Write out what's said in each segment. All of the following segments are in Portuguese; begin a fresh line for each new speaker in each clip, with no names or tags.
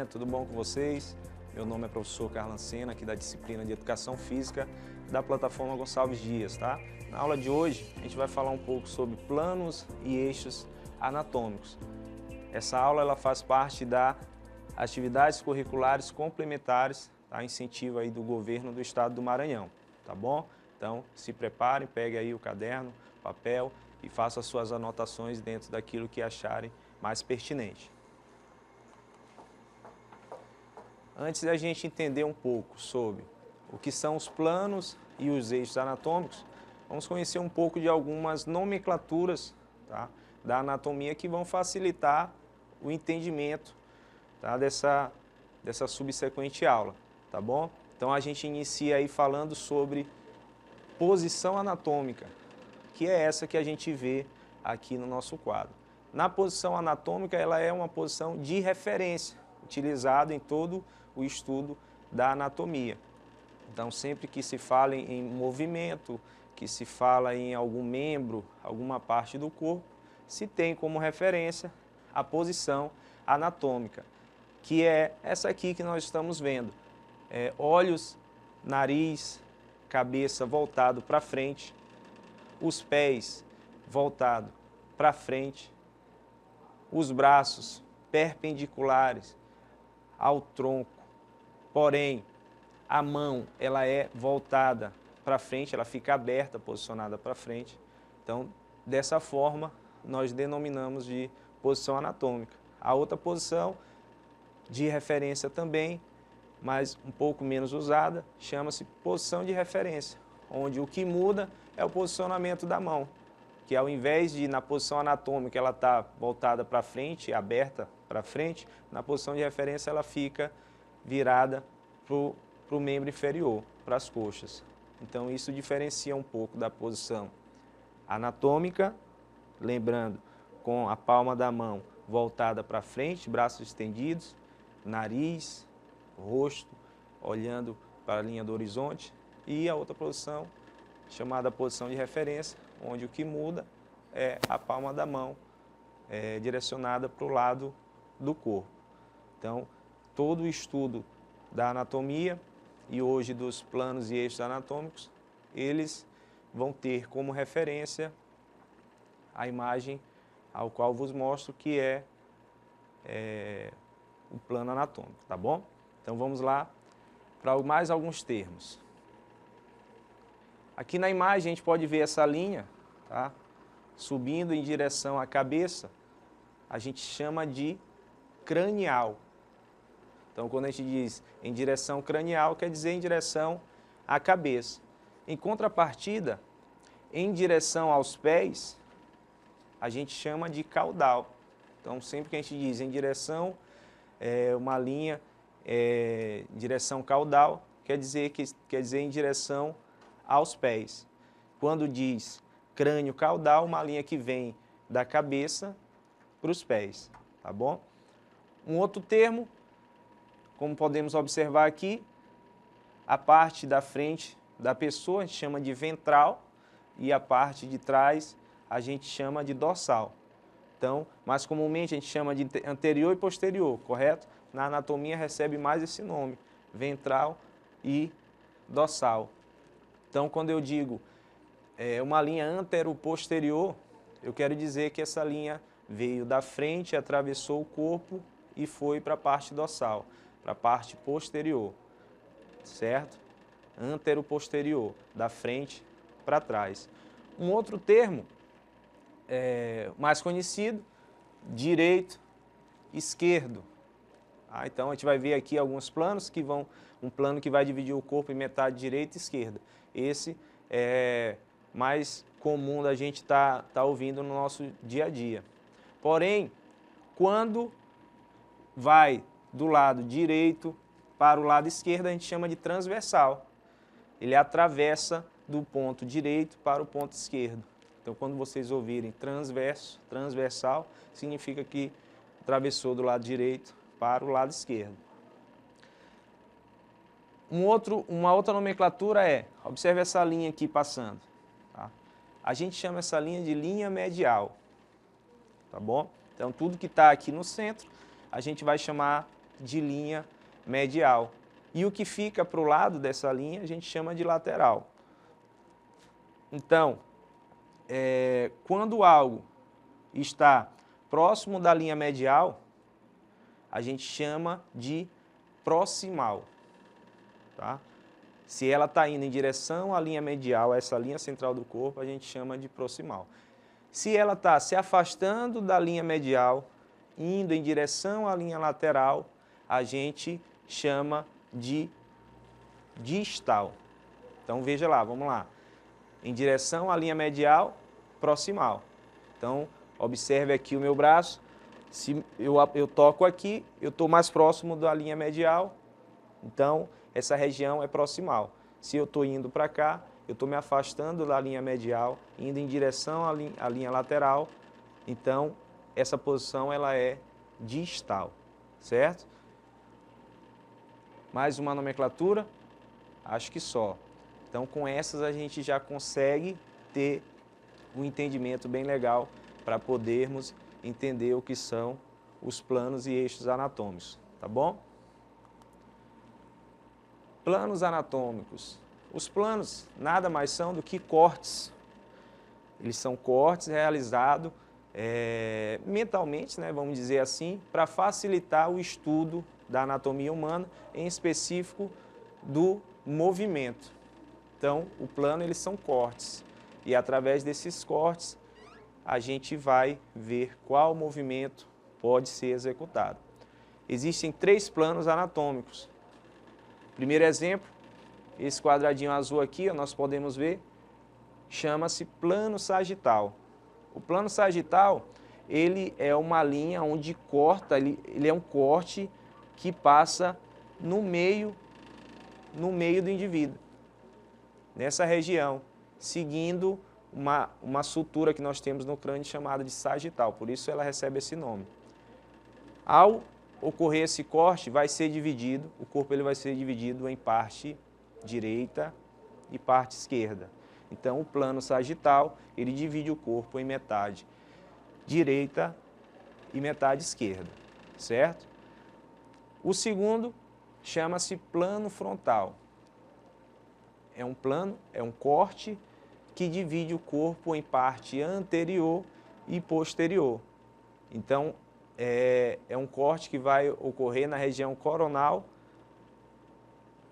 dia, tudo bom com vocês? Meu nome é professor Carlos Sena, aqui da disciplina de Educação Física da plataforma Gonçalves Dias, tá? Na aula de hoje, a gente vai falar um pouco sobre planos e eixos anatômicos. Essa aula ela faz parte das atividades curriculares complementares, tá? Incentivo aí do governo do estado do Maranhão, tá bom? Então, se preparem, peguem aí o caderno, papel e façam as suas anotações dentro daquilo que acharem mais pertinente. Antes da gente entender um pouco sobre o que são os planos e os eixos anatômicos, vamos conhecer um pouco de algumas nomenclaturas, tá, da anatomia que vão facilitar o entendimento, tá, dessa subsequente aula, tá bom? Então a gente inicia aí falando sobre posição anatômica, que é essa que a gente vê aqui no nosso quadro. Na posição anatômica, ela é uma posição de referência, utilizada em todo o estudo da anatomia. Então, sempre que se fala em movimento, que se fala em algum membro, alguma parte do corpo, se tem como referência a posição anatômica, que é essa aqui que nós estamos vendo. Olhos, nariz, cabeça voltado para frente, os pés voltados para frente, os braços perpendiculares ao tronco, porém a mão ela é voltada para frente, ela fica aberta, posicionada para frente. Então, dessa forma, nós denominamos de posição anatômica. A outra posição de referência também, mas um pouco menos usada, chama-se posição de referência, onde o que muda é o posicionamento da mão, que ao invés de na posição anatômica ela está voltada para frente, aberta para frente, na posição de referência ela fica virada para o membro inferior, para as coxas. Então isso diferencia um pouco da posição anatômica, lembrando, com a palma da mão voltada para frente, braços estendidos, nariz, rosto, olhando para a linha do horizonte, e a outra posição, chamada posição de referência, onde o que muda é a palma da mão direcionada para o lado do corpo. Então, todo o estudo da anatomia e hoje dos planos e eixos anatômicos, eles vão ter como referência a imagem ao qual vos mostro que é o plano anatômico, tá bom? Então vamos lá para mais alguns termos. Aqui na imagem a gente pode ver essa linha, tá, subindo em direção à cabeça, a gente chama de cranial. Então, quando a gente diz em direção cranial, quer dizer em direção à cabeça. Em contrapartida, em direção aos pés, a gente chama de caudal. Então, sempre que a gente diz em direção, uma linha direção caudal, quer dizer em direção aos pés. Quando diz crânio caudal, uma linha que vem da cabeça para os pés, tá bom? Um outro termo, como podemos observar aqui, a parte da frente da pessoa a gente chama de ventral e a parte de trás a gente chama de dorsal. Então, mais comumente a gente chama de anterior e posterior, correto? Na anatomia recebe mais esse nome, ventral e dorsal. Então, quando eu digo uma linha antero-posterior, eu quero dizer que essa linha veio da frente, atravessou o corpo e foi para a parte dorsal, para a parte posterior, certo? Antero-posterior, da frente para trás. Um outro termo mais conhecido, direito, esquerdo. Então a gente vai ver aqui alguns planos que vão, um plano que vai dividir o corpo em metade direita e esquerda. Esse é mais comum da gente tá ouvindo no nosso dia a dia. Porém, quando vai do lado direito para o lado esquerdo, a gente chama de transversal. Ele atravessa do ponto direito para o ponto esquerdo. Então, quando vocês ouvirem transversal, significa que atravessou do lado direito para o lado esquerdo. Uma outra nomenclatura observe essa linha aqui passando. Tá? A gente chama essa linha de linha medial, tá bom? Então, tudo que está aqui no centro, a gente vai chamar de linha medial. E o que fica para o lado dessa linha a gente chama de lateral. Então, quando algo está próximo da linha medial, a gente chama de proximal. Tá? Se ela está indo em direção à linha medial, essa linha central do corpo, a gente chama de proximal. Se ela está se afastando da linha medial, indo em direção à linha lateral, a gente chama de distal. Então veja lá, vamos lá. Em direção à linha medial, proximal. Então observe aqui o meu braço. Se eu toco aqui, eu estou mais próximo da linha medial, então essa região é proximal. Se eu estou indo para cá, eu estou me afastando da linha medial, indo em direção à linha lateral, então essa posição ela é distal, certo? Mais uma nomenclatura? Acho que só. Então com essas a gente já consegue ter um entendimento bem legal para podermos entender o que são os planos e eixos anatômicos, tá bom? Planos anatômicos. Os planos nada mais são do que cortes. Eles são cortes realizados mentalmente, né, vamos dizer assim, para facilitar o estudo da anatomia humana, em específico do movimento. Então, o plano, eles são cortes. E através desses cortes, a gente vai ver qual movimento pode ser executado. Existem 3 planos anatômicos. Primeiro exemplo, esse quadradinho azul aqui, nós podemos ver, chama-se plano sagital. O plano sagital, ele é uma linha onde corta, ele é um corte que passa no meio do indivíduo, nessa região, seguindo uma sutura que nós temos no crânio chamada de sagital, por isso ela recebe esse nome. Ao ocorrer esse corte, vai ser dividido, o corpo ele vai ser dividido em parte direita e parte esquerda. Então, o plano sagital, ele divide o corpo em metade direita e metade esquerda, certo? O segundo chama-se plano frontal. É um corte que divide o corpo em parte anterior e posterior. Então, é um corte que vai ocorrer na região coronal,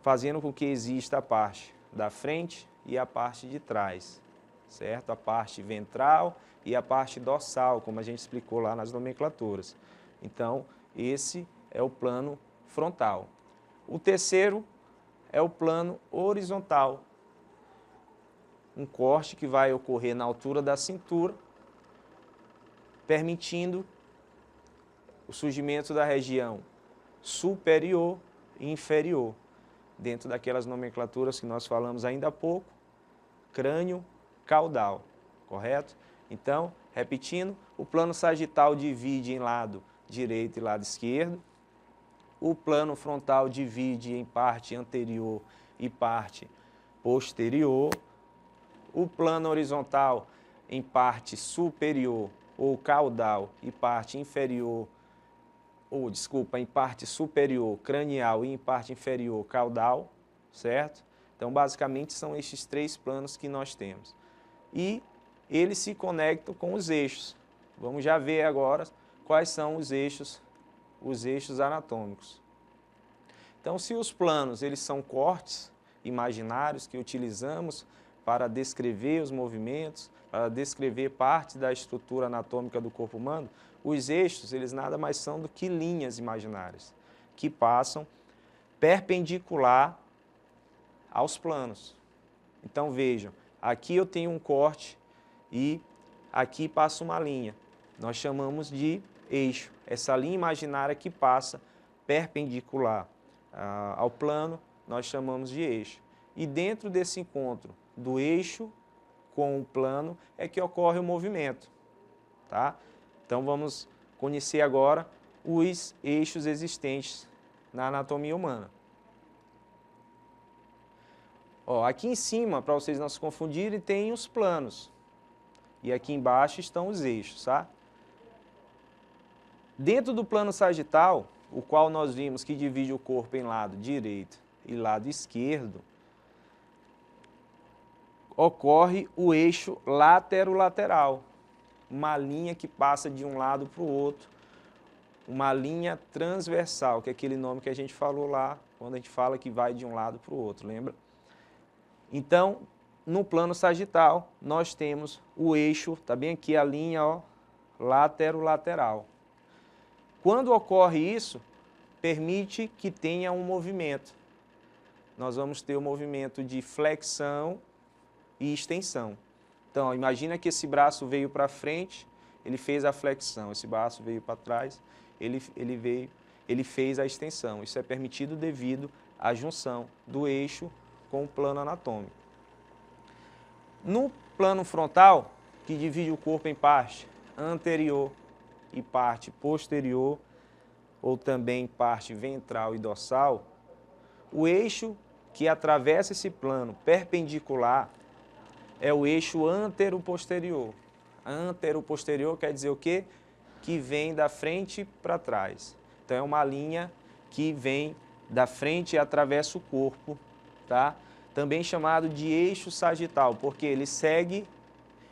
fazendo com que exista a parte da frente e a parte de trás, certo? A parte ventral e a parte dorsal, como a gente explicou lá nas nomenclaturas. Então, esse é o plano frontal. O terceiro é o plano horizontal. Um corte que vai ocorrer na altura da cintura, permitindo o surgimento da região superior e inferior, dentro daquelas nomenclaturas que nós falamos ainda há pouco, crânio caudal, correto? Então, repetindo, o plano sagital divide em lado direito e lado esquerdo, o plano frontal divide em parte anterior e parte posterior, o plano horizontal em parte superior ou caudal e parte inferior, em parte superior cranial e em parte inferior caudal, certo? Então, basicamente, são estes 3 planos que nós temos. E eles se conectam com os eixos. Vamos já ver agora quais são os eixos anatômicos. Então, se os planos eles são cortes imaginários que utilizamos para descrever os movimentos, para descrever parte da estrutura anatômica do corpo humano, os eixos, eles nada mais são do que linhas imaginárias, que passam perpendicular aos planos. Então vejam, aqui eu tenho um corte e aqui passa uma linha. Nós chamamos de eixo. Essa linha imaginária que passa perpendicular ao plano, nós chamamos de eixo. E dentro desse encontro do eixo com o plano é que ocorre o movimento, tá? Então vamos conhecer agora os eixos existentes na anatomia humana. Ó, aqui em cima, para vocês não se confundirem, tem os planos. E aqui embaixo estão os eixos, tá? Dentro do plano sagital, o qual nós vimos que divide o corpo em lado direito e lado esquerdo, ocorre o eixo lateral, uma linha que passa de um lado para o outro, uma linha transversal, que é aquele nome que a gente falou lá, quando a gente fala que vai de um lado para o outro, lembra? Então, no plano sagital, nós temos o eixo, está bem aqui a linha, ó, lateral. Quando ocorre isso, permite que tenha um movimento. Nós vamos ter o movimento de flexão e extensão. Então, ó, imagina que esse braço veio para frente, ele fez a flexão, esse braço veio para trás, ele fez a extensão. Isso é permitido devido à junção do eixo com o plano anatômico. No plano frontal, que divide o corpo em parte anterior e parte posterior, ou também parte ventral e dorsal, o eixo que atravessa esse plano perpendicular é o eixo antero-posterior. Antero-posterior quer dizer o quê? Que vem da frente para trás. Então, é uma linha que vem da frente e atravessa o corpo, tá? Também chamado de eixo sagital, porque ele segue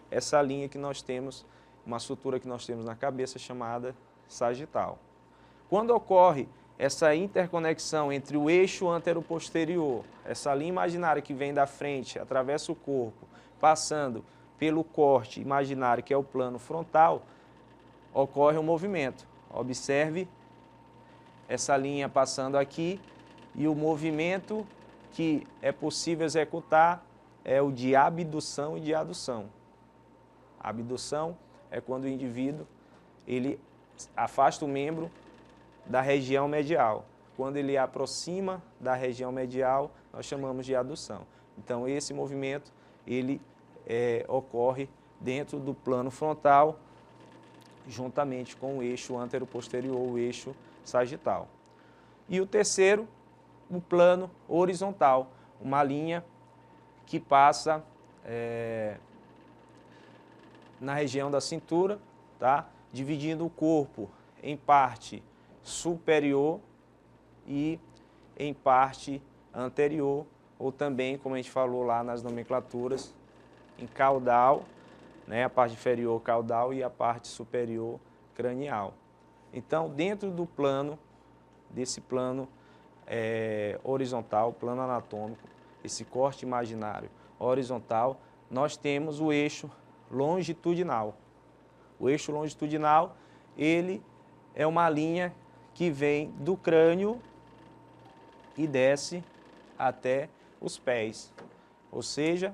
essa linha que nós temos, uma sutura que nós temos na cabeça chamada sagital. Quando ocorre essa interconexão entre o eixo antero-posterior, essa linha imaginária que vem da frente, atravessa o corpo, passando pelo corte imaginário que é o plano frontal, ocorre um movimento. Observe essa linha passando aqui e o movimento que é possível executar é o de abdução e de adução. A abdução é quando o indivíduo ele afasta o membro da região medial. Quando ele aproxima da região medial, nós chamamos de adução. Então, esse movimento ele ocorre dentro do plano frontal, juntamente com o eixo antero-posterior, o eixo sagital. E o terceiro, o plano horizontal, uma linha que passa na região da cintura, tá? Dividindo o corpo em parte superior e em parte anterior, ou também, como a gente falou lá nas nomenclaturas, em caudal, né, a parte inferior caudal e a parte superior cranial. Então, dentro do plano, desse plano horizontal, plano anatômico, esse corte imaginário horizontal, nós temos o eixo longitudinal. O eixo longitudinal, ele é uma linha que vem do crânio e desce até os pés. Ou seja,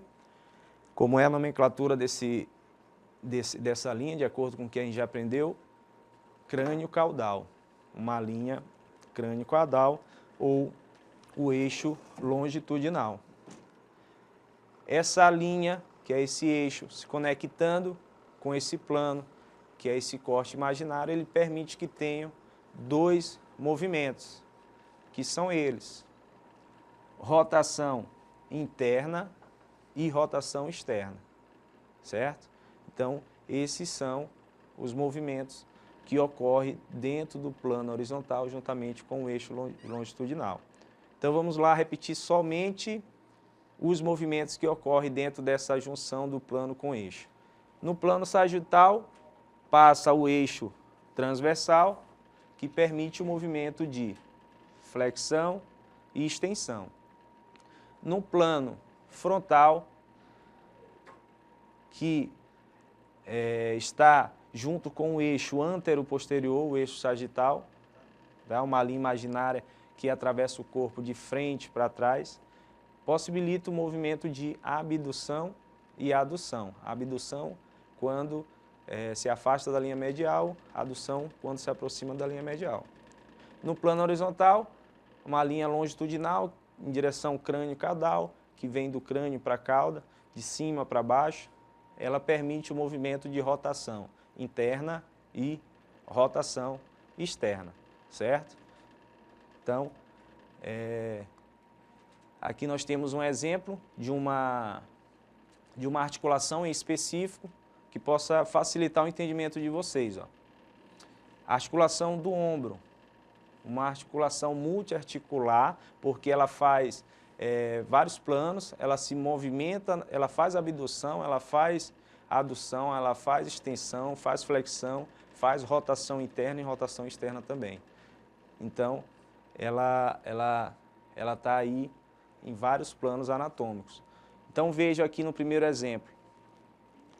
como é a nomenclatura dessa linha, de acordo com o que a gente já aprendeu, crânio caudal. Uma linha crânio caudal ou o eixo longitudinal. Essa linha, que é esse eixo, se conectando com esse plano, que é esse corte imaginário, ele permite que tenham dois movimentos, que são eles: rotação interna e rotação externa, certo? Então, esses são os movimentos que ocorrem dentro do plano horizontal, juntamente com o eixo longitudinal. Então, vamos lá repetir somente os movimentos que ocorrem dentro dessa junção do plano com o eixo. No plano sagital, passa o eixo transversal, que permite o movimento de flexão e extensão. No plano frontal, que está junto com o eixo antero-posterior, o eixo sagital, tá? Uma linha imaginária que atravessa o corpo de frente para trás, possibilita o movimento de abdução e adução. Abdução quando se afasta da linha medial, adução quando se aproxima da linha medial. No plano horizontal, uma linha longitudinal em direção crânio-caudal, que vem do crânio para a cauda, de cima para baixo, ela permite o movimento de rotação interna e rotação externa, certo? Então, aqui nós temos um exemplo de uma articulação em específico que possa facilitar o entendimento de vocês. Ó. A articulação do ombro. uma articulação multiarticular, porque ela faz vários planos, ela se movimenta, ela faz abdução, ela faz adução, ela faz extensão, faz flexão, faz rotação interna e rotação externa também. Então, ela está aí em vários planos anatômicos. Então, veja aqui no primeiro exemplo,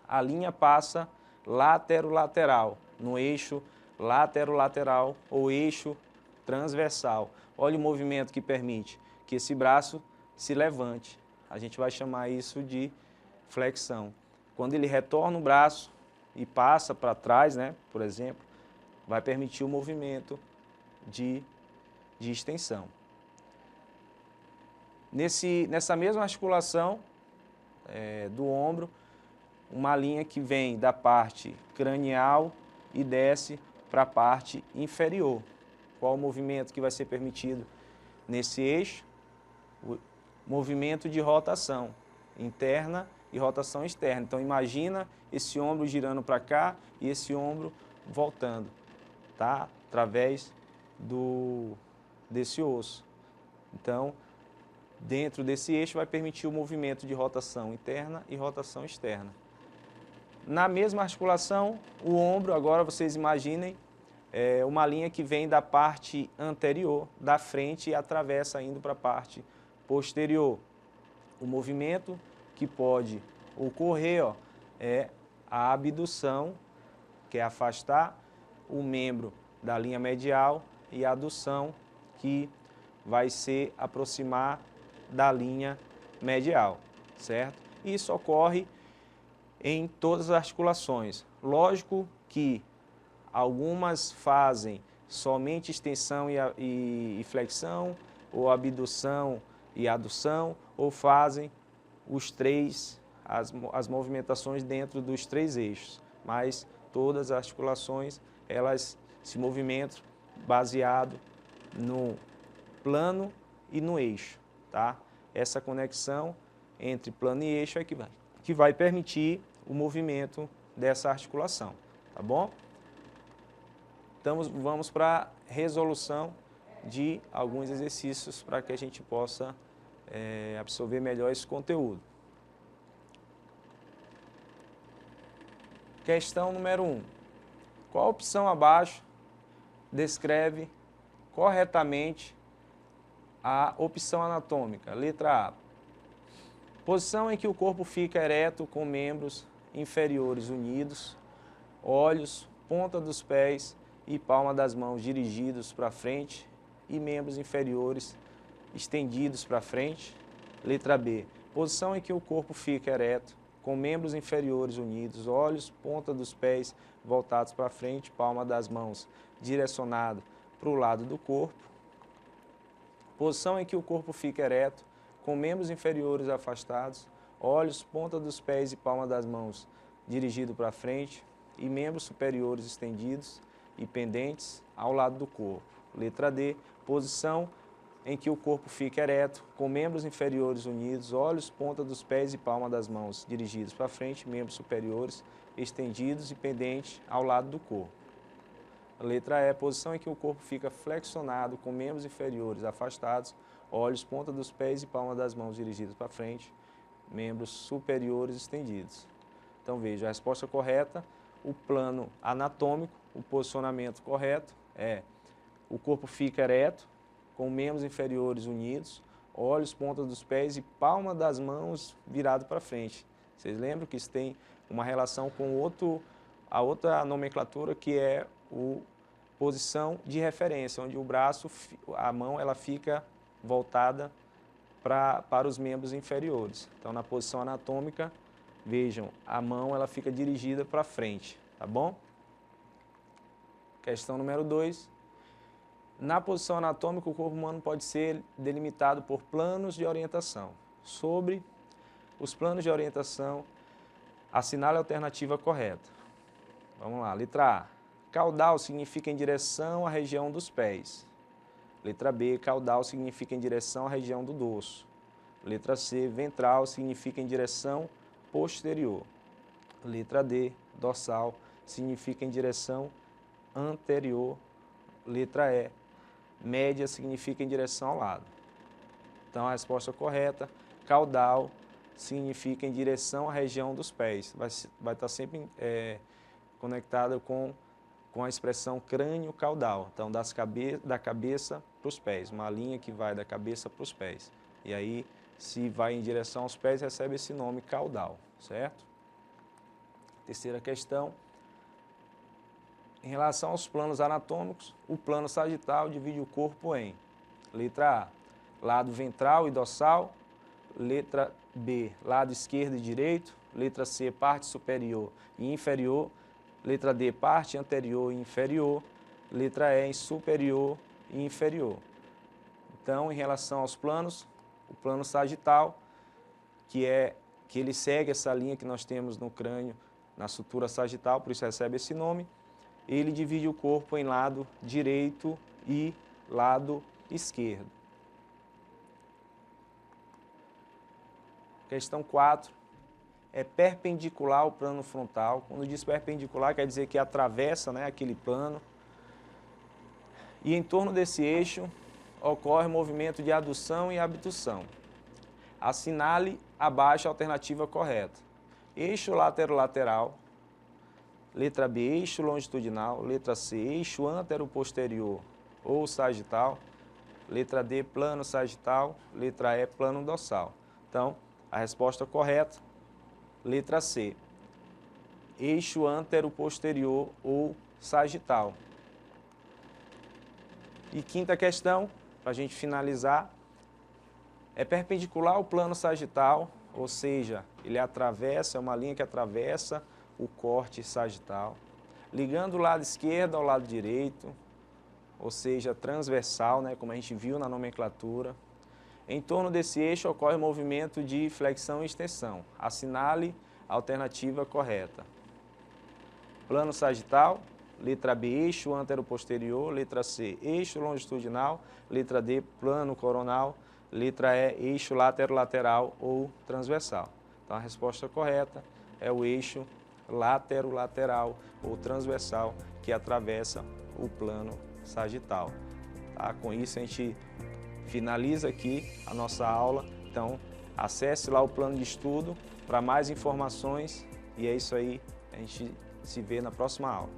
a linha passa laterolateral, no eixo laterolateral ou eixo transversal. Olha o movimento que permite que esse braço se levante. A gente vai chamar isso de flexão. Quando ele retorna o braço e passa para trás, né, por exemplo, vai permitir o movimento de extensão. Nessa mesma articulação do ombro, uma linha que vem da parte cranial e desce para a parte inferior. Qual o movimento que vai ser permitido nesse eixo? O movimento de rotação interna e rotação externa. Então, imagina esse ombro girando para cá e esse ombro voltando, tá? Através desse osso. Então, dentro desse eixo vai permitir o movimento de rotação interna e rotação externa. Na mesma articulação, o ombro, agora vocês imaginem, uma linha que vem da parte anterior, da frente, e atravessa indo para a parte posterior. O movimento que pode ocorrer é a abdução, que é afastar o membro da linha medial, e a adução, que vai ser aproximar da linha medial, certo? Isso ocorre em todas as articulações. Lógico que algumas fazem somente extensão e flexão, ou abdução e adução, ou fazem os três, as movimentações dentro dos três eixos. Mas todas as articulações, elas se movimentam baseado no plano e no eixo, tá? Essa conexão entre plano e eixo é que vai permitir o movimento dessa articulação, tá bom? Então, vamos para a resolução de alguns exercícios para que a gente possa absorver melhor esse conteúdo. Questão número 1. Qual opção abaixo descreve corretamente a opção anatômica? Letra A. Posição em que o corpo fica ereto com membros inferiores unidos, olhos, ponta dos pés e palma das mãos dirigidos para frente e membros inferiores estendidos para frente. Letra B. Posição em que o corpo fica ereto, com membros inferiores unidos, olhos, ponta dos pés voltados para frente, palma das mãos direcionado para o lado do corpo. Posição em que o corpo fica ereto, com membros inferiores afastados, olhos, ponta dos pés e palma das mãos dirigido para frente e membros superiores estendidos e pendentes ao lado do corpo. Letra D. Posição em que o corpo fica ereto, com membros inferiores unidos, olhos, ponta dos pés e palma das mãos dirigidos para frente, membros superiores estendidos e pendentes ao lado do corpo. Letra E. Posição em que o corpo fica flexionado, com membros inferiores afastados, olhos, ponta dos pés e palma das mãos dirigidos para frente, membros superiores estendidos. Então veja, a resposta correta, o plano anatômico, o posicionamento correto é: o corpo fica ereto, com membros inferiores unidos, olhos, ponta dos pés e palma das mãos virado para frente. Vocês lembram que isso tem uma relação com a outra nomenclatura, que é a posição de referência, onde o braço, a mão, ela fica voltada para os membros inferiores. Então, na posição anatômica, vejam, a mão ela fica dirigida para frente, tá bom? Questão número 2. Na posição anatômica, o corpo humano pode ser delimitado por planos de orientação. Sobre os planos de orientação, assinale a alternativa correta. Vamos lá, letra A. Caudal significa em direção à região dos pés. Letra B, caudal significa em direção à região do dorso. Letra C, ventral significa em direção posterior. Letra D, dorsal significa em direção anterior. Letra E, média significa em direção ao lado. Então, a resposta correta, caudal, significa em direção à região dos pés. Vai estar sempre conectada com a expressão crânio-caudal. Então, da cabeça para os pés, uma linha que vai da cabeça para os pés. E aí, se vai em direção aos pés, recebe esse nome caudal, certo? Terceira questão. Em relação aos planos anatômicos, o plano sagital divide o corpo em letra A, lado ventral e dorsal, letra B, lado esquerdo e direito, letra C, parte superior e inferior, letra D, parte anterior e inferior, letra E, superior e inferior. Então, em relação aos planos, o plano sagital, que ele segue essa linha que nós temos no crânio, na sutura sagital, por isso recebe esse nome, ele divide o corpo em lado direito e lado esquerdo. Questão 4. É perpendicular ao plano frontal. Quando diz perpendicular, quer dizer que atravessa, né, aquele plano. E em torno desse eixo ocorre o movimento de adução e abdução. Assinale abaixo a alternativa correta. Eixo lateral. Letra B, eixo longitudinal. Letra C, eixo antero-posterior ou sagital. Letra D, plano sagital. Letra E, plano dorsal. Então, a resposta correta, letra C, eixo antero-posterior ou sagital. E quinta questão, para a gente finalizar, é perpendicular ao plano sagital, ou seja, ele atravessa, é uma linha que atravessa o corte sagital, ligando o lado esquerdo ao lado direito, ou seja, transversal, né, como a gente viu na nomenclatura. Em torno desse eixo ocorre o movimento de flexão e extensão. Assinale a alternativa correta. Plano sagital, letra B, eixo antero-posterior, letra C, eixo longitudinal, letra D, plano coronal, letra E, eixo lateral ou transversal. Então, a resposta correta é o eixo lateral ou transversal que atravessa o plano sagital. Tá? Com isso, a gente finaliza aqui a nossa aula. Então, acesse lá o plano de estudo para mais informações e é isso aí. A gente se vê na próxima aula.